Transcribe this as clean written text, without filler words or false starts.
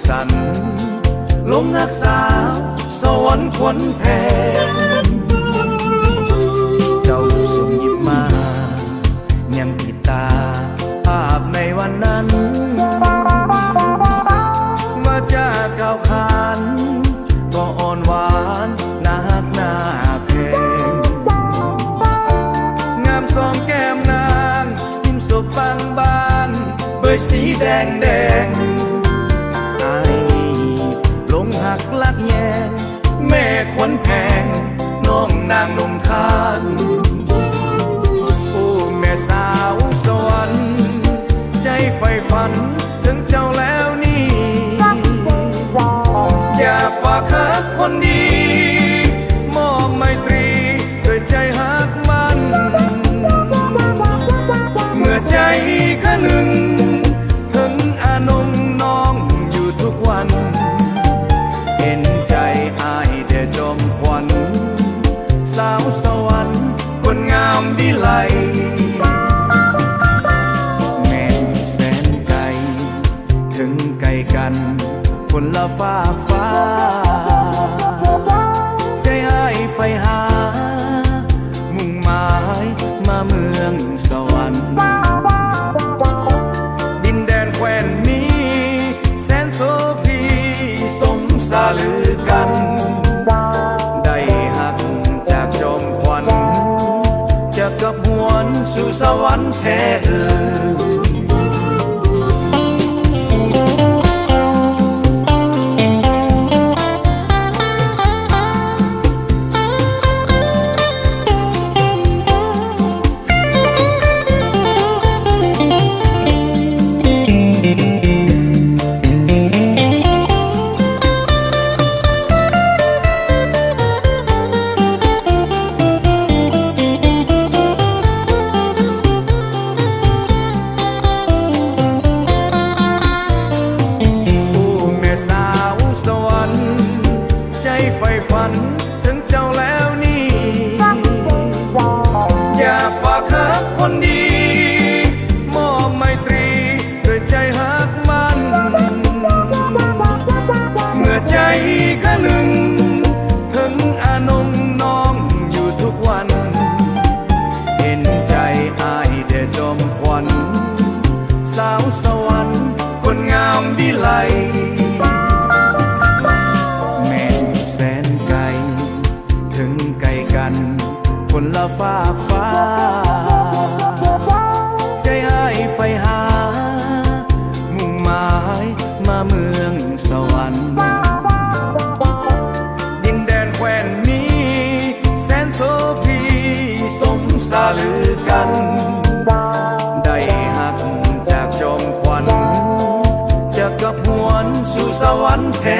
สรรลงหักสาวสวรรค์ขวัญแพงเจ้าส่งหยิบมายังติดตาภาพในวันนั้นว่าจะก้าวขานก็อ่อนหวานน่าฮักน่าเพลงงามสองแก้มนางยิ้มสบบางบานเบยสีแดงแดงอายนี่หลงหักลักแยงแม่ขวัญแพงน้องนางนมคานโอ้แม่สาวสวรรค์ใจใฝ่ฝันถึงเจ้าแล้วนี่อยากฝากฮักคนดีมอบไมตรีด้วยใจฮักมันเมื่อใจข้าหนึ่งถึงอานงน้องอยู่ทุกวันเห็นใจอายเดือจมควันสาวสวรรค์คนงามวิไลแม่แสนไกลถึงไกลกันคนละฟากฟ้าใจอ้ายไฟหามุ่งหมายมาเมืองสวรรค์ดินแดนแคว้นนี้แสนโสภีสมสาลือกันได้หักจากจอมขวัญจะกับหวนสู่สวรรค์แท้ใฝ่ฝันถึงเจ้าแล้วนี่อยากฝากฮักคนดีมอบไมตรีด้วยใจฮักมันเมื่อใจข้าหนึ่งถึงอานงน้องอยู่ทุกวันเห็นใจอายเดือจมควันสาวสวรรค์คนงามวิไลถึงไกลกันคนละฟากฟ้าใจอ้ายไฟหามุ่งหมายมาเมืองสวรรค์ดินแดนแคว้นนี้แสนโสภีสมสาลือกันได้หักจากจอมขวัญจะกับหวนสู่สวรรค์แท้